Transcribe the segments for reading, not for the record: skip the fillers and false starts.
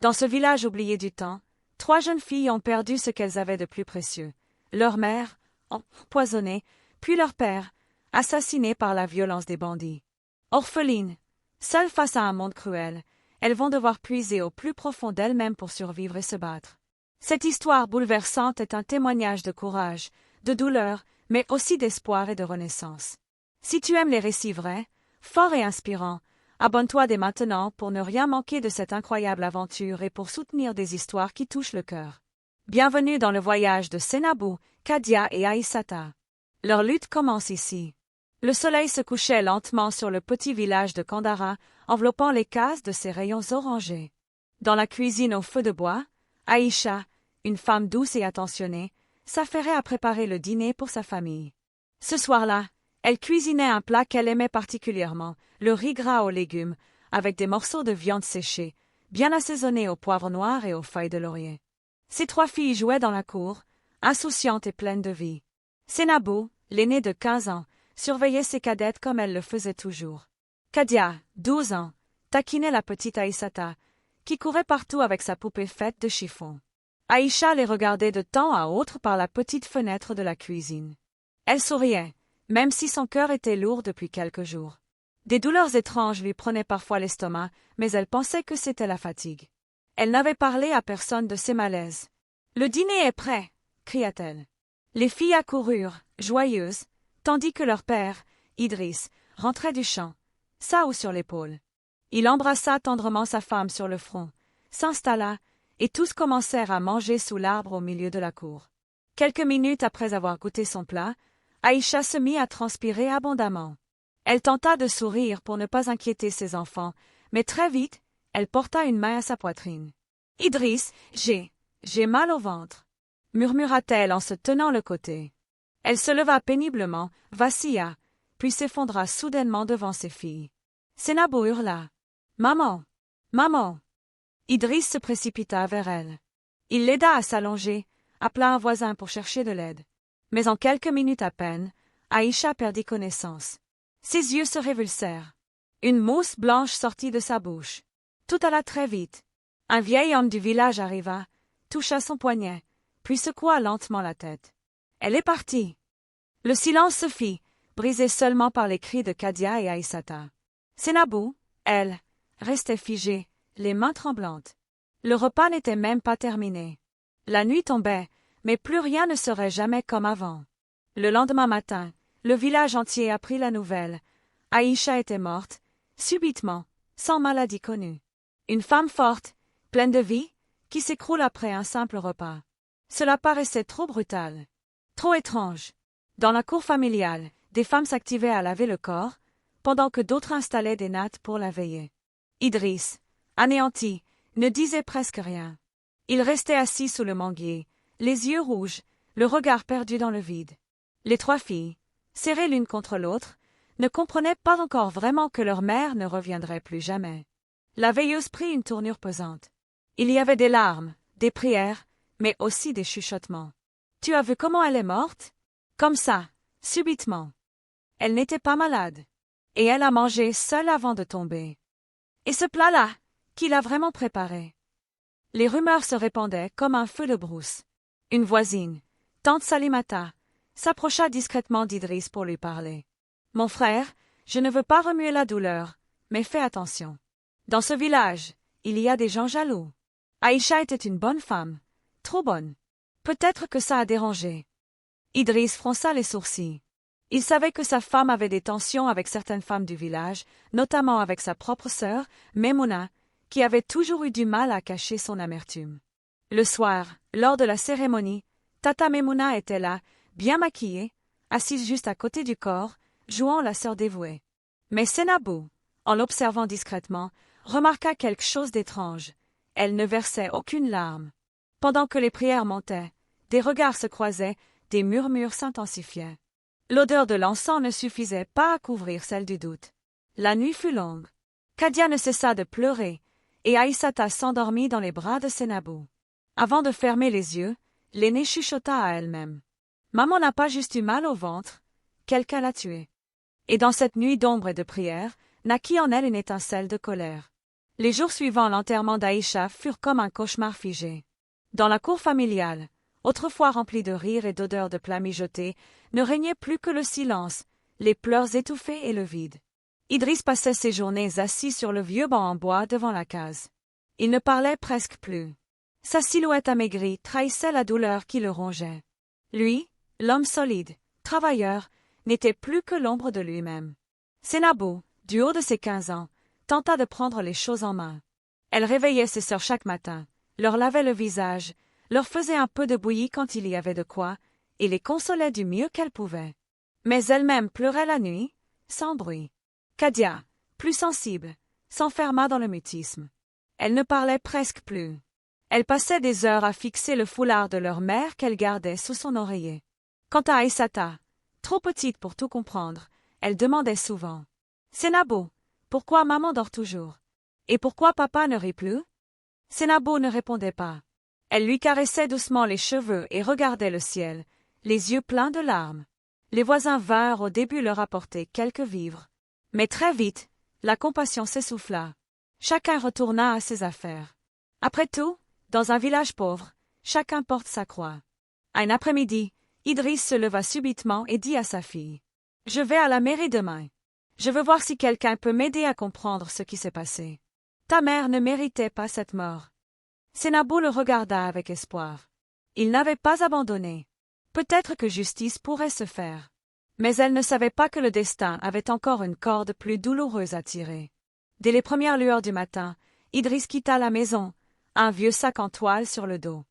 Dans ce village oublié du temps, 3 jeunes filles ont perdu ce qu'elles avaient de plus précieux. Leur mère, empoisonnée, puis leur père, assassiné par la violence des bandits. Orphelines, seules face à un monde cruel, elles vont devoir puiser au plus profond d'elles-mêmes pour survivre et se battre. Cette histoire bouleversante est un témoignage de courage, de douleur, mais aussi d'espoir et de renaissance. Si tu aimes les récits vrais, forts et inspirants, abonne-toi dès maintenant pour ne rien manquer de cette incroyable aventure et pour soutenir des histoires qui touchent le cœur. Bienvenue dans le voyage de Senabou, Kadia et Aïssata. Leur lutte commence ici. Le soleil se couchait lentement sur le petit village de Kandara, enveloppant les cases de ses rayons orangés. Dans la cuisine au feu de bois, Aïcha, une femme douce et attentionnée, s'affairait à préparer le dîner pour sa famille. Ce soir-là, elle cuisinait un plat qu'elle aimait particulièrement, le riz gras aux légumes, avec des morceaux de viande séchée, bien assaisonnés au poivre noir et aux feuilles de laurier. Ces 3 filles jouaient dans la cour, insouciantes et pleines de vie. Senabou, l'aînée de 15 ans, surveillait ses cadettes comme elle le faisait toujours. Kadia, 12 ans, taquinait la petite Aïssata, qui courait partout avec sa poupée faite de chiffon. Aïcha les regardait de temps à autre par la petite fenêtre de la cuisine. Elle souriait, même si son cœur était lourd depuis quelques jours. Des douleurs étranges lui prenaient parfois l'estomac, mais elle pensait que c'était la fatigue. Elle n'avait parlé à personne de ses malaises. « Le dîner est prêt !» cria-t-elle. Les filles accoururent, joyeuses, tandis que leur père, Idriss, rentrait du champ, Saou sur l'épaule. Il embrassa tendrement sa femme sur le front, s'installa, et tous commencèrent à manger sous l'arbre au milieu de la cour. Quelques minutes après avoir goûté son plat, Aïcha se mit à transpirer abondamment. Elle tenta de sourire pour ne pas inquiéter ses enfants, mais très vite, elle porta une main à sa poitrine. « Idriss, j'ai mal au ventre », murmura-t-elle en se tenant le côté. Elle se leva péniblement, vacilla, puis s'effondra soudainement devant ses filles. Senabou hurla. « Maman! Maman !» Idriss se précipita vers elle. Il l'aida à s'allonger, appela un voisin pour chercher de l'aide. Mais en quelques minutes à peine, Aïcha perdit connaissance. Ses yeux se révulsèrent. Une mousse blanche sortit de sa bouche. Tout alla très vite. Un vieil homme du village arriva, toucha son poignet, puis secoua lentement la tête. Elle est partie. Le silence se fit, brisé seulement par les cris de Kadia et Aïssata. Senabou, elle, restait figée, les mains tremblantes. Le repas n'était même pas terminé. La nuit tombait, mais plus rien ne serait jamais comme avant. Le lendemain matin, le village entier apprit la nouvelle. Aïcha était morte, subitement, sans maladie connue. Une femme forte, pleine de vie, qui s'écroule après un simple repas. Cela paraissait trop brutal. Trop étrange. Dans la cour familiale, des femmes s'activaient à laver le corps, pendant que d'autres installaient des nattes pour la veiller. Idriss, anéanti, ne disait presque rien. Il restait assis sous le manguier, les yeux rouges, le regard perdu dans le vide. Les 3 filles, serrées l'une contre l'autre, ne comprenaient pas encore vraiment que leur mère ne reviendrait plus jamais. La veilleuse prit une tournure pesante. Il y avait des larmes, des prières, mais aussi des chuchotements. « Tu as vu comment elle est morte ? Comme ça, subitement. Elle n'était pas malade. Et elle a mangé seule avant de tomber. Et ce plat-là, qui l'a vraiment préparé ?» Les rumeurs se répandaient comme un feu de brousse. Une voisine, tante Salimata, s'approcha discrètement d'Idriss pour lui parler. « Mon frère, je ne veux pas remuer la douleur, mais fais attention. Dans ce village, il y a des gens jaloux. Aïcha était une bonne femme, trop bonne. Peut-être que ça a dérangé. » Idriss fronça les sourcils. Il savait que sa femme avait des tensions avec certaines femmes du village, notamment avec sa propre sœur, Memouna, qui avait toujours eu du mal à cacher son amertume. Le soir, lors de la cérémonie, Tata Memouna était là, bien maquillée, assise juste à côté du corps, jouant la sœur dévouée. Mais Senabou, en l'observant discrètement, remarqua quelque chose d'étrange. Elle ne versait aucune larme. Pendant que les prières montaient, des regards se croisaient, des murmures s'intensifiaient. L'odeur de l'encens ne suffisait pas à couvrir celle du doute. La nuit fut longue. Kadia ne cessa de pleurer, et Aïssata s'endormit dans les bras de Senabou. Avant de fermer les yeux, l'aînée chuchota à elle-même. « Maman n'a pas juste eu mal au ventre, quelqu'un l'a tuée. » Et dans cette nuit d'ombre et de prière, naquit en elle une étincelle de colère. Les jours suivant l'enterrement d'Aïcha furent comme un cauchemar figé. Dans la cour familiale, autrefois remplie de rires et d'odeurs de plats mijotés, ne régnait plus que le silence, les pleurs étouffés et le vide. Idriss passait ses journées assis sur le vieux banc en bois devant la case. Il ne parlait presque plus. Sa silhouette amaigrie trahissait la douleur qui le rongeait. Lui, l'homme solide, travailleur, n'était plus que l'ombre de lui-même. Sénabou, du haut de ses 15 ans, tenta de prendre les choses en main. Elle réveillait ses sœurs chaque matin, leur lavait le visage, leur faisait un peu de bouillie quand il y avait de quoi, et les consolait du mieux qu'elle pouvait. Mais elle-même pleurait la nuit, sans bruit. Kadia, plus sensible, s'enferma dans le mutisme. Elle ne parlait presque plus. Elle passait des heures à fixer le foulard de leur mère qu'elle gardait sous son oreiller. Quant à Aïssata, trop petite pour tout comprendre, elle demandait souvent « Sénabou, pourquoi maman dort toujours? Et pourquoi papa ne rit plus ?» Sénabou ne répondait pas. Elle lui caressait doucement les cheveux et regardait le ciel, les yeux pleins de larmes. Les voisins vinrent au début leur apporter quelques vivres. Mais très vite, la compassion s'essouffla. Chacun retourna à ses affaires. Après tout, dans un village pauvre, chacun porte sa croix. Un après-midi, Idriss se leva subitement et dit à sa fille « Je vais à la mairie demain. Je veux voir si quelqu'un peut m'aider à comprendre ce qui s'est passé. Ta mère ne méritait pas cette mort. » Sénabou le regarda avec espoir. Il n'avait pas abandonné. Peut-être que justice pourrait se faire. Mais elle ne savait pas que le destin avait encore une corde plus douloureuse à tirer. Dès les premières lueurs du matin, Idriss quitta la maison, un vieux sac en toile sur le dos.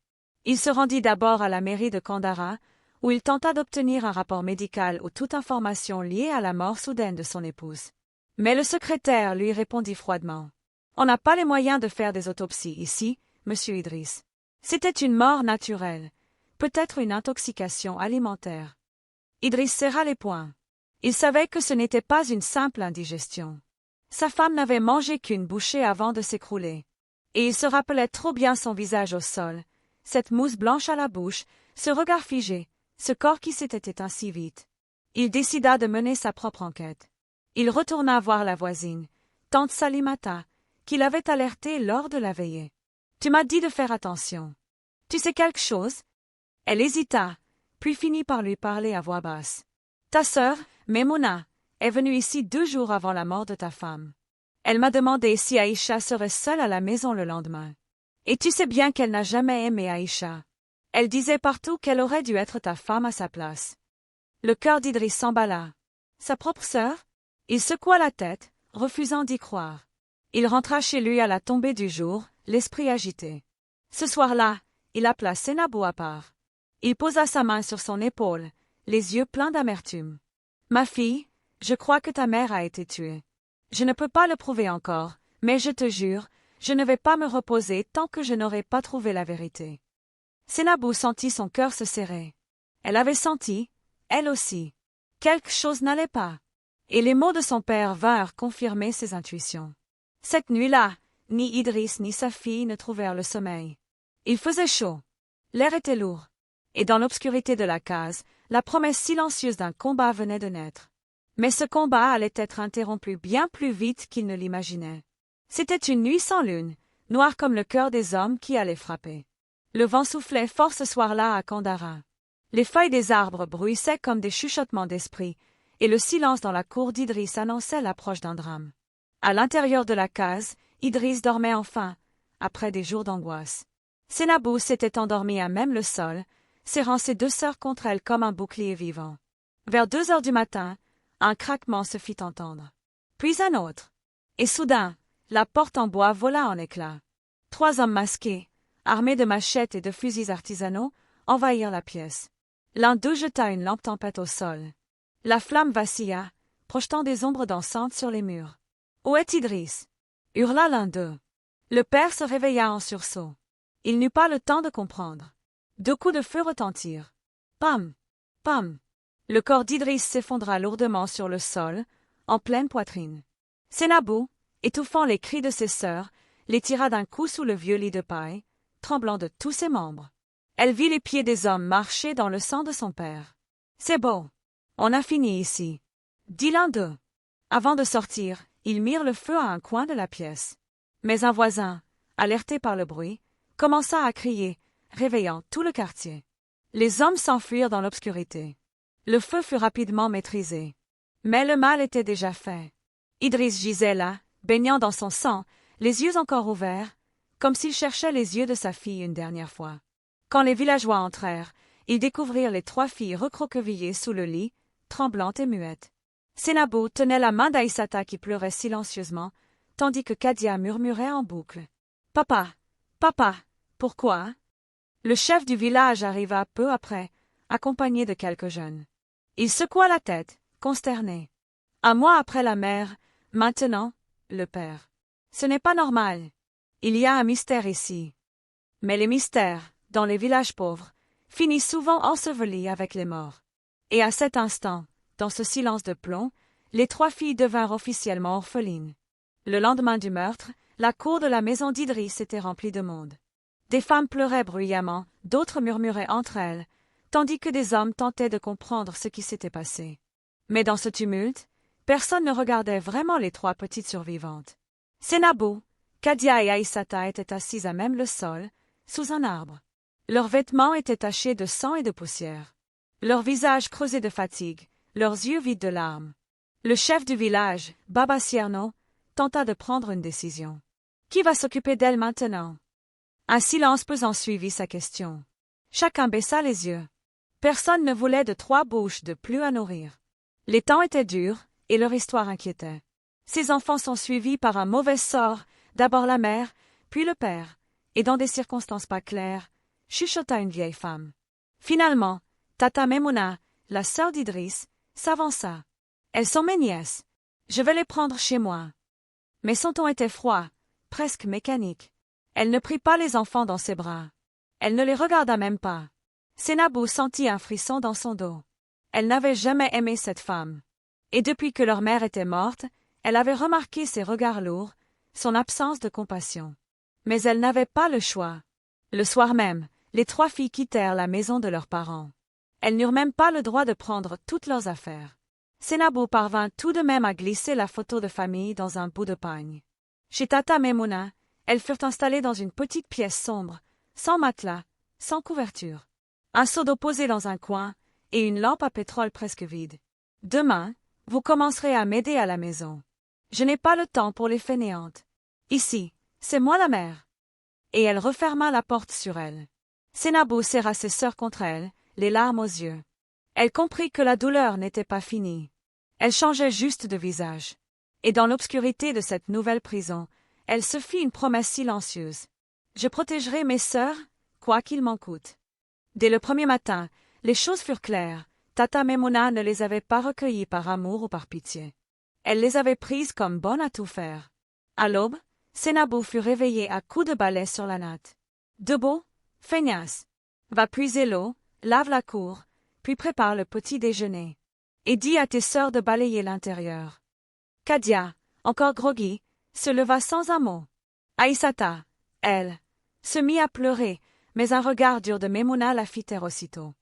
Il se rendit d'abord à la mairie de Kandahar, où il tenta d'obtenir un rapport médical ou toute information liée à la mort soudaine de son épouse. Mais le secrétaire lui répondit froidement. « On n'a pas les moyens de faire des autopsies ici, monsieur Idriss. C'était une mort naturelle, peut-être une intoxication alimentaire. » Idriss serra les poings. Il savait que ce n'était pas une simple indigestion. Sa femme n'avait mangé qu'une bouchée avant de s'écrouler. Et il se rappelait trop bien son visage au sol, cette mousse blanche à la bouche, ce regard figé, ce corps qui s'était éteint si vite. Il décida de mener sa propre enquête. Il retourna voir la voisine, tante Salimata, qui l'avait alerté lors de la veillée. « Tu m'as dit de faire attention. Tu sais quelque chose ?» Elle hésita, puis finit par lui parler à voix basse. « Ta sœur, Memouna, est venue ici 2 jours avant la mort de ta femme. Elle m'a demandé si Aïcha serait seule à la maison le lendemain. Et tu sais bien qu'elle n'a jamais aimé Aïcha. Elle disait partout qu'elle aurait dû être ta femme à sa place. » Le cœur d'Idriss s'emballa. Sa propre sœur? Il secoua la tête, refusant d'y croire. Il rentra chez lui à la tombée du jour, l'esprit agité. Ce soir-là, il appela Sénabou à part. Il posa sa main sur son épaule, les yeux pleins d'amertume. « Ma fille, je crois que ta mère a été tuée. Je ne peux pas le prouver encore, mais je te jure, je ne vais pas me reposer tant que je n'aurai pas trouvé la vérité. » Sénabou sentit son cœur se serrer. Elle avait senti, elle aussi. Quelque chose n'allait pas. Et les mots de son père vinrent confirmer ses intuitions. Cette nuit-là, ni Idriss ni sa fille ne trouvèrent le sommeil. Il faisait chaud. L'air était lourd. Et dans l'obscurité de la case, la promesse silencieuse d'un combat venait de naître. Mais ce combat allait être interrompu bien plus vite qu'il ne l'imaginait. C'était une nuit sans lune, noire comme le cœur des hommes qui allaient frapper. Le vent soufflait fort ce soir-là à Kandahar. Les feuilles des arbres bruissaient comme des chuchotements d'esprit, et le silence dans la cour d'Idriss annonçait l'approche d'un drame. À l'intérieur de la case, Idriss dormait enfin, après des jours d'angoisse. Sénabou s'était endormie à même le sol, serrant ses 2 sœurs contre elle comme un bouclier vivant. Vers 2 heures du matin, un craquement se fit entendre. Puis un autre. Et soudain, la porte en bois vola en éclats. 3 hommes masqués, armés de machettes et de fusils artisanaux, envahirent la pièce. L'un d'eux jeta une lampe tempête au sol. La flamme vacilla, projetant des ombres dansantes sur les murs. « Où est Idriss ?» hurla l'un d'eux. Le père se réveilla en sursaut. Il n'eut pas le temps de comprendre. 2 coups de feu retentirent. Pam! Pam! Le corps d'Idriss s'effondra lourdement sur le sol, en pleine poitrine. Sénabou, étouffant les cris de ses sœurs, les tira d'un coup sous le vieux lit de paille, tremblant de tous ses membres. Elle vit les pieds des hommes marcher dans le sang de son père. « C'est bon. On a fini ici. » dit l'un d'eux. Avant de sortir, ils mirent le feu à un coin de la pièce. Mais un voisin, alerté par le bruit, commença à crier, réveillant tout le quartier. Les hommes s'enfuirent dans l'obscurité. Le feu fut rapidement maîtrisé. Mais le mal était déjà fait. Idriss gisait là, baignant dans son sang, les yeux encore ouverts, comme s'il cherchait les yeux de sa fille une dernière fois. Quand les villageois entrèrent, ils découvrirent les 3 filles recroquevillées sous le lit, tremblantes et muettes. Sénabou tenait la main d'Aïssata qui pleurait silencieusement, tandis que Kadia murmurait en boucle. « Papa, papa, pourquoi ?» Le chef du village arriva peu après, accompagné de quelques jeunes. Il secoua la tête, consterné. Un mois après la mère, maintenant, le père. Ce n'est pas normal. Il y a un mystère ici. Mais les mystères, dans les villages pauvres, finissent souvent ensevelis avec les morts. Et à cet instant, dans ce silence de plomb, les 3 filles devinrent officiellement orphelines. Le lendemain du meurtre, la cour de la maison d'Idriss était remplie de monde. Des femmes pleuraient bruyamment, d'autres murmuraient entre elles, tandis que des hommes tentaient de comprendre ce qui s'était passé. Mais dans ce tumulte, personne ne regardait vraiment les 3 petites survivantes. Sénabou, Kadia et Aïssata étaient assises à même le sol, sous un arbre. Leurs vêtements étaient tachés de sang et de poussière. Leurs visages creusés de fatigue, leurs yeux vides de larmes. Le chef du village, Baba Cierno, tenta de prendre une décision. Qui va s'occuper d'elle maintenant? Un silence pesant suivit sa question. Chacun baissa les yeux. Personne ne voulait de 3 bouches de plus à nourrir. Les temps étaient durs, et leur histoire inquiétait. Ces enfants sont suivis par un mauvais sort, d'abord la mère, puis le père, et dans des circonstances pas claires, chuchota une vieille femme. Finalement, Tata Memouna, la sœur d'Idriss, s'avança. Elles sont mes nièces. Je vais les prendre chez moi. Mais son ton était froid, presque mécanique. Elle ne prit pas les enfants dans ses bras. Elle ne les regarda même pas. Sénabou sentit un frisson dans son dos. Elle n'avait jamais aimé cette femme. Et depuis que leur mère était morte, elle avait remarqué ses regards lourds, son absence de compassion. Mais elle n'avait pas le choix. Le soir même, les 3 filles quittèrent la maison de leurs parents. Elles n'eurent même pas le droit de prendre toutes leurs affaires. Sénabou parvint tout de même à glisser la photo de famille dans un bout de pagne. Chez Tata Memouna, elles furent installées dans une petite pièce sombre, sans matelas, sans couverture. Un seau d'eau posé dans un coin, et une lampe à pétrole presque vide. Demain, vous commencerez à m'aider à la maison. Je n'ai pas le temps pour les fainéantes. Ici, c'est moi la mère. Et elle referma la porte sur elle. Sénabou serra ses sœurs contre elle, les larmes aux yeux. Elle comprit que la douleur n'était pas finie. Elle changeait juste de visage. Et dans l'obscurité de cette nouvelle prison, elle se fit une promesse silencieuse. Je protégerai mes sœurs, quoi qu'il m'en coûte. Dès le premier matin, les choses furent claires. Tata Memouna ne les avait pas recueillies par amour ou par pitié. Elle les avait prises comme bonnes à tout faire. À l'aube, Sénabou fut réveillée à coups de balai sur la natte. Debout, feignasse. Va puiser l'eau, lave la cour, puis prépare le petit déjeuner. Et dis à tes sœurs de balayer l'intérieur. Kadia, encore groggy, se leva sans un mot. Aïssata, elle, se mit à pleurer, mais un regard dur de Memouna la fit taire aussitôt.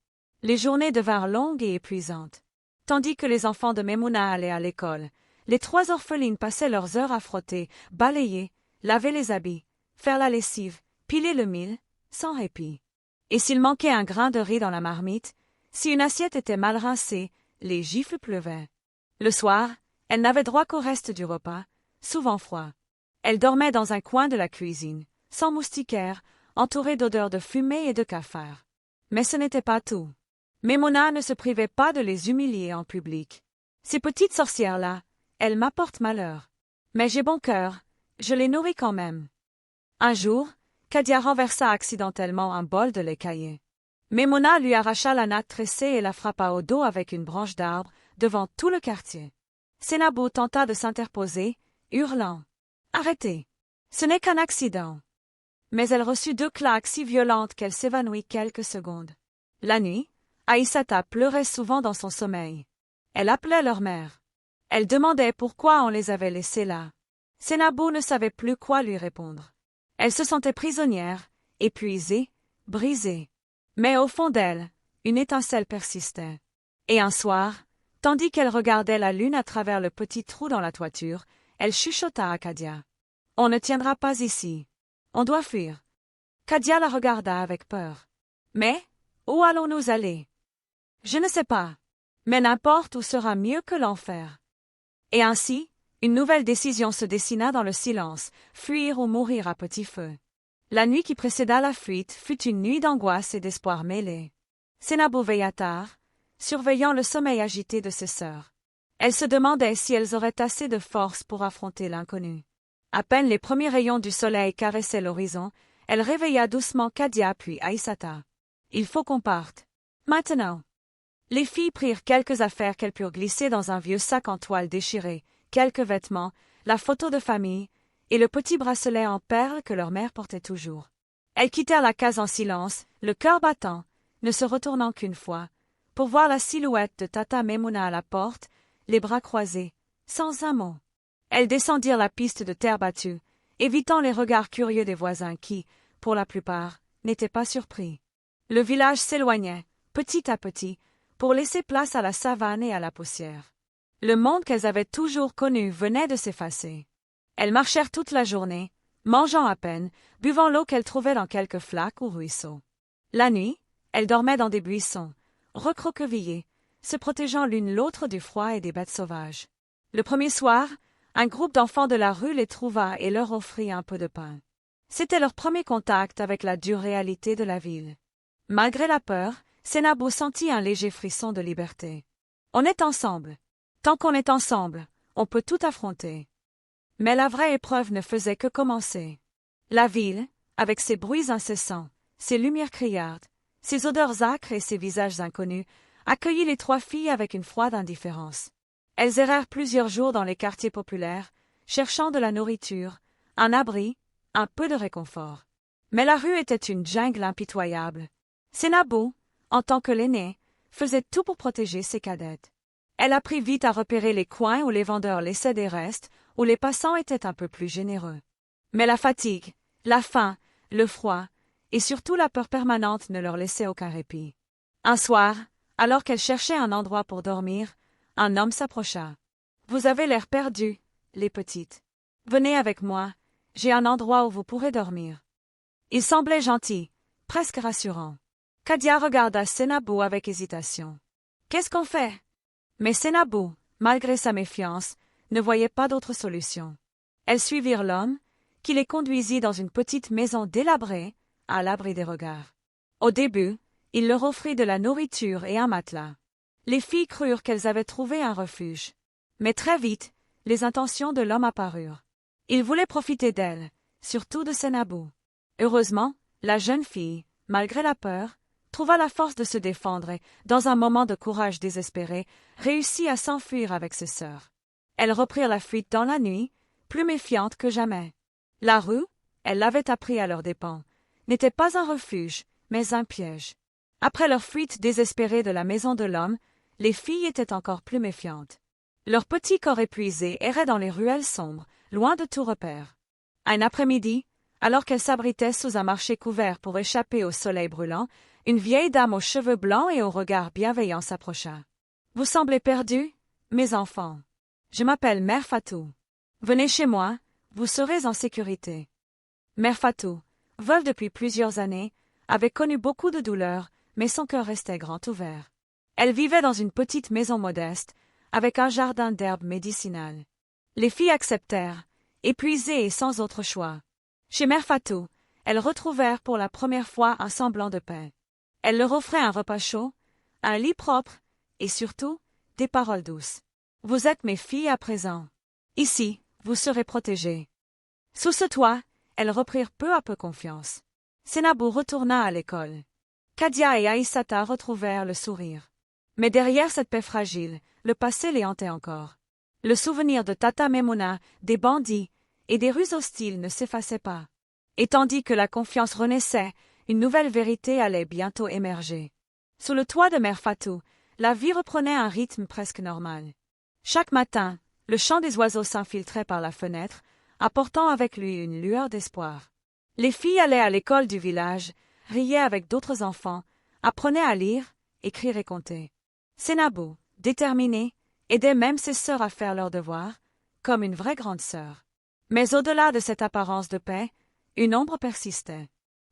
Les journées devinrent longues et épuisantes. Tandis que les enfants de Memouna allaient à l'école, les 3 orphelines passaient leurs heures à frotter, balayer, laver les habits, faire la lessive, piler le mil, sans répit. Et s'il manquait un grain de riz dans la marmite, si une assiette était mal rincée, les gifles pleuvaient. Le soir, elles n'avaient droit qu'au reste du repas, souvent froid. Elles dormaient dans un coin de la cuisine, sans moustiquaires, entourées d'odeurs de fumée et de cafards. Mais ce n'était pas tout. Memouna ne se privait pas de les humilier en public. Ces petites sorcières-là, elles m'apportent malheur. Mais j'ai bon cœur, je les nourris quand même. Un jour, Kadia renversa accidentellement un bol de lait caillé. Memouna lui arracha la natte tressée et la frappa au dos avec une branche d'arbre, devant tout le quartier. Sénabou tenta de s'interposer, hurlant. « Arrêtez! Ce n'est qu'un accident !» Mais elle reçut 2 claques si violentes qu'elle s'évanouit quelques secondes. La nuit, Aïssata pleurait souvent dans son sommeil. Elle appelait leur mère. Elle demandait pourquoi on les avait laissées là. Sénabou ne savait plus quoi lui répondre. Elle se sentait prisonnière, épuisée, brisée. Mais au fond d'elle, une étincelle persistait. Et un soir, tandis qu'elle regardait la lune à travers le petit trou dans la toiture, elle chuchota à Kadia. On ne tiendra pas ici. On doit fuir. Kadia la regarda avec peur. Mais, où allons-nous aller? Je ne sais pas. Mais n'importe où sera mieux que l'enfer. Et ainsi, une nouvelle décision se dessina dans le silence, fuir ou mourir à petit feu. La nuit qui précéda la fuite fut une nuit d'angoisse et d'espoir mêlés. Sénabou veilla tard, surveillant le sommeil agité de ses sœurs. Elle se demandait si elles auraient assez de force pour affronter l'inconnu. À peine les premiers rayons du soleil caressaient l'horizon, elle réveilla doucement Kadia puis Aïssata. « Il faut qu'on parte. Maintenant. » Les filles prirent quelques affaires qu'elles purent glisser dans un vieux sac en toile déchiré, quelques vêtements, la photo de famille et le petit bracelet en perles que leur mère portait toujours. Elles quittèrent la case en silence, le cœur battant, ne se retournant qu'une fois, pour voir la silhouette de Tata Maimouna à la porte, les bras croisés, sans un mot. Elles descendirent la piste de terre battue, évitant les regards curieux des voisins qui, pour la plupart, n'étaient pas surpris. Le village s'éloignait, petit à petit, pour laisser place à la savane et à la poussière. Le monde qu'elles avaient toujours connu venait de s'effacer. Elles marchèrent toute la journée, mangeant à peine, buvant l'eau qu'elles trouvaient dans quelques flaques ou ruisseaux. La nuit, elles dormaient dans des buissons, recroquevillées, se protégeant l'une l'autre du froid et des bêtes sauvages. Le premier soir, un groupe d'enfants de la rue les trouva et leur offrit un peu de pain. C'était leur premier contact avec la dure réalité de la ville. Malgré la peur, Sénabou sentit un léger frisson de liberté. On est ensemble. Tant qu'on est ensemble, on peut tout affronter. Mais la vraie épreuve ne faisait que commencer. La ville, avec ses bruits incessants, ses lumières criardes, ses odeurs âcres et ses visages inconnus, accueillit les trois filles avec une froide indifférence. Elles errèrent plusieurs jours dans les quartiers populaires, cherchant de la nourriture, un abri, un peu de réconfort. Mais la rue était une jungle impitoyable. Sénabou, en tant que l'aînée, faisait tout pour protéger ses cadettes. Elle apprit vite à repérer les coins où les vendeurs laissaient des restes, où les passants étaient un peu plus généreux. Mais la fatigue, la faim, le froid, et surtout la peur permanente ne leur laissaient aucun répit. Un soir, alors qu'elles cherchaient un endroit pour dormir, un homme s'approcha. « Vous avez l'air perdues, les petites. Venez avec moi, j'ai un endroit où vous pourrez dormir. » Il semblait gentil, presque rassurant. Kadia regarda Sénabou avec hésitation. « Qu'est-ce qu'on fait ?» Mais Sénabou, malgré sa méfiance, ne voyait pas d'autre solution. Elles suivirent l'homme, qui les conduisit dans une petite maison délabrée, à l'abri des regards. Au début, il leur offrit de la nourriture et un matelas. Les filles crurent qu'elles avaient trouvé un refuge. Mais très vite, les intentions de l'homme apparurent. Il voulait profiter d'elles, surtout de Sénabou. Heureusement, la jeune fille, malgré la peur, trouva la force de se défendre et, dans un moment de courage désespéré, réussit à s'enfuir avec ses sœurs. Elles reprirent la fuite dans la nuit, plus méfiantes que jamais. La rue, elles l'avaient appris à leurs dépens, n'était pas un refuge, mais un piège. Après leur fuite désespérée de la maison de l'homme, les filles étaient encore plus méfiantes. Leurs petits corps épuisés erraient dans les ruelles sombres, loin de tout repère. Un après-midi, alors qu'elles s'abritaient sous un marché couvert pour échapper au soleil brûlant, une vieille dame aux cheveux blancs et au regard bienveillant s'approcha. « Vous semblez perdus, mes enfants. Je m'appelle Mère Fatou. Venez chez moi, vous serez en sécurité. » Mère Fatou, veuve depuis plusieurs années, avait connu beaucoup de douleurs, mais son cœur restait grand ouvert. Elle vivait dans une petite maison modeste, avec un jardin d'herbes médicinales. Les filles acceptèrent, épuisées et sans autre choix. Chez Mère Fatou, elles retrouvèrent pour la première fois un semblant de paix. Elle leur offrait un repas chaud, un lit propre, et surtout, des paroles douces. « Vous êtes mes filles à présent. Ici, vous serez protégées. » Sous ce toit, elles reprirent peu à peu confiance. Sénabou retourna à l'école. Kadia et Aïssata retrouvèrent le sourire. Mais derrière cette paix fragile, le passé les hantait encore. Le souvenir de Tata Maimouna, des bandits et des rues hostiles ne s'effaçait pas. Et tandis que la confiance renaissait, une nouvelle vérité allait bientôt émerger. Sous le toit de Mère Fatou, la vie reprenait un rythme presque normal. Chaque matin, le chant des oiseaux s'infiltrait par la fenêtre, apportant avec lui une lueur d'espoir. Les filles allaient à l'école du village, riaient avec d'autres enfants, apprenaient à lire, écrire et compter. Sénabou, déterminée, aidait même ses sœurs à faire leurs devoirs, comme une vraie grande sœur. Mais au-delà de cette apparence de paix, une ombre persistait.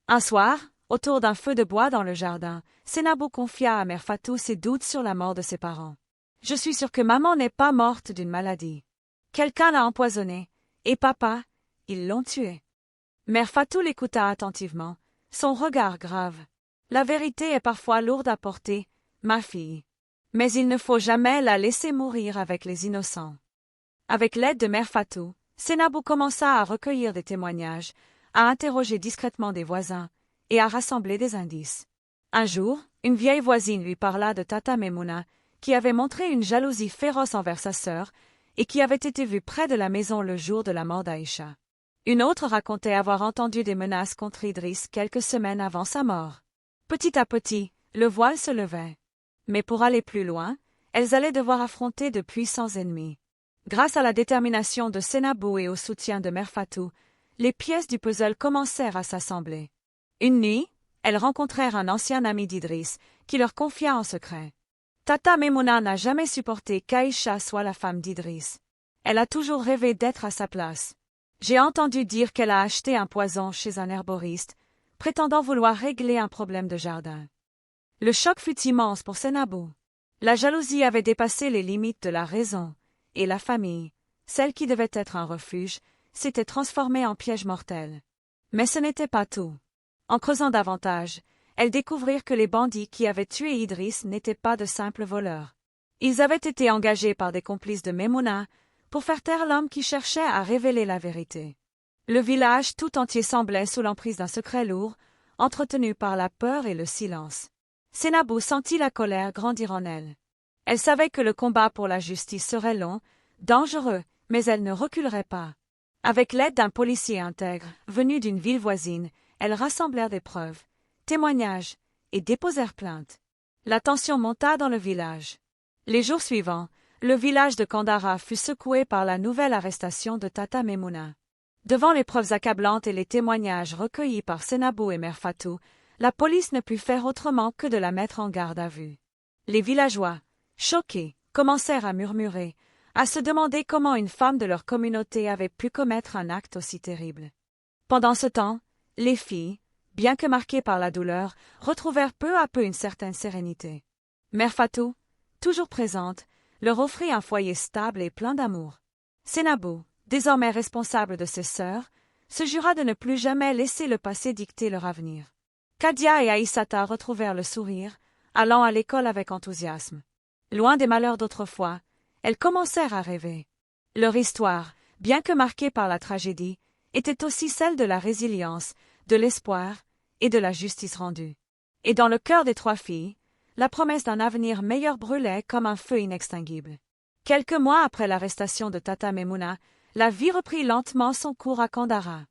Un soir, autour d'un feu de bois dans le jardin, Sénabou confia à Mère Fatou ses doutes sur la mort de ses parents. « Je suis sûre que maman n'est pas morte d'une maladie. Quelqu'un l'a empoisonnée, et papa, ils l'ont tuée. » Mère Fatou l'écouta attentivement, son regard grave. « La vérité est parfois lourde à porter, ma fille. Mais il ne faut jamais la laisser mourir avec les innocents. » Avec l'aide de Mère Fatou, Sénabou commença à recueillir des témoignages, à interroger discrètement des voisins et à rassembler des indices. Un jour, une vieille voisine lui parla de Tata Memouna, qui avait montré une jalousie féroce envers sa sœur et qui avait été vue près de la maison le jour de la mort d'Aïcha. Une autre racontait avoir entendu des menaces contre Idriss quelques semaines avant sa mort. Petit à petit, le voile se levait. Mais pour aller plus loin, elles allaient devoir affronter de puissants ennemis. Grâce à la détermination de Sénabou et au soutien de Mère Fatou, les pièces du puzzle commencèrent à s'assembler. Une nuit, elles rencontrèrent un ancien ami d'Idriss qui leur confia en secret. Tata Memouna n'a jamais supporté qu'Aïcha soit la femme d'Idriss. Elle a toujours rêvé d'être à sa place. J'ai entendu dire qu'elle a acheté un poison chez un herboriste, prétendant vouloir régler un problème de jardin. Le choc fut immense pour Sénabou. La jalousie avait dépassé les limites de la raison, et la famille, celle qui devait être un refuge, s'était transformée en piège mortel. Mais ce n'était pas tout. En creusant davantage, elles découvrirent que les bandits qui avaient tué Idriss n'étaient pas de simples voleurs. Ils avaient été engagés par des complices de Memouna pour faire taire l'homme qui cherchait à révéler la vérité. Le village tout entier semblait sous l'emprise d'un secret lourd, entretenu par la peur et le silence. Sénabou sentit la colère grandir en elle. Elle savait que le combat pour la justice serait long, dangereux, mais elle ne reculerait pas. Avec l'aide d'un policier intègre, venu d'une ville voisine, elles rassemblèrent des preuves, témoignages, et déposèrent plainte. La tension monta dans le village. Les jours suivants, le village de Kandara fut secoué par la nouvelle arrestation de Tata Memouna. Devant les preuves accablantes et les témoignages recueillis par Sénabou et Mère Fatou, la police ne put faire autrement que de la mettre en garde à vue. Les villageois, choqués, commencèrent à murmurer, à se demander comment une femme de leur communauté avait pu commettre un acte aussi terrible. Pendant ce temps, les filles, bien que marquées par la douleur, retrouvèrent peu à peu une certaine sérénité. Mère Fatou, toujours présente, leur offrit un foyer stable et plein d'amour. Sénabou, désormais responsable de ses sœurs, se jura de ne plus jamais laisser le passé dicter leur avenir. Kadia et Aïssata retrouvèrent le sourire, allant à l'école avec enthousiasme. Loin des malheurs d'autrefois, elles commencèrent à rêver. Leur histoire, bien que marquée par la tragédie, était aussi celle de la résilience, de l'espoir et de la justice rendue. Et dans le cœur des trois filles, la promesse d'un avenir meilleur brûlait comme un feu inextinguible. Quelques mois après l'arrestation de Tata Memouna, la vie reprit lentement son cours à Kandara.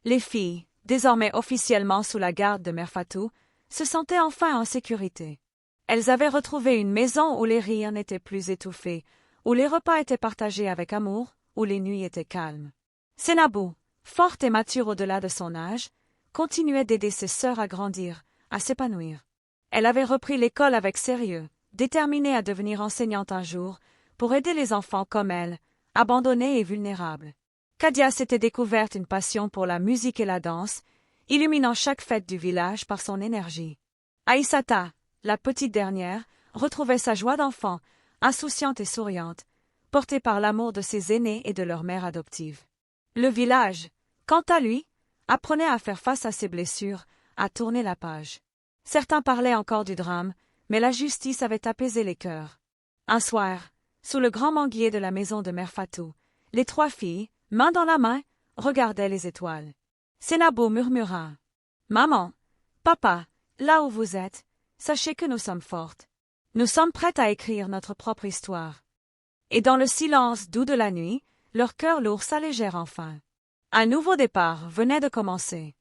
Les filles, désormais officiellement sous la garde de Mère Fatou, se sentaient enfin en sécurité. Elles avaient retrouvé une maison où les rires n'étaient plus étouffés, où les repas étaient partagés avec amour, où les nuits étaient calmes. Sénabou, forte et mature au-delà de son âge, continuait d'aider ses sœurs à grandir, à s'épanouir. Elle avait repris l'école avec sérieux, déterminée à devenir enseignante un jour, pour aider les enfants comme elle, abandonnés et vulnérables. Kadia s'était découverte une passion pour la musique et la danse, illuminant chaque fête du village par son énergie. Aïssata, la petite dernière, retrouvait sa joie d'enfant, insouciante et souriante, portée par l'amour de ses aînés et de leur mère adoptive. Le village, quant à lui, apprenait à faire face à ses blessures, à tourner la page. Certains parlaient encore du drame, mais la justice avait apaisé les cœurs. Un soir, sous le grand manguier de la maison de Mère Fatou, les trois filles, main dans la main, regardaient les étoiles. Sénabou murmura « Maman, papa, là où vous êtes, sachez que nous sommes fortes. Nous sommes prêtes à écrire notre propre histoire. » Et dans le silence doux de la nuit, leurs cœurs lourds s'allégèrent enfin. Un nouveau départ venait de commencer.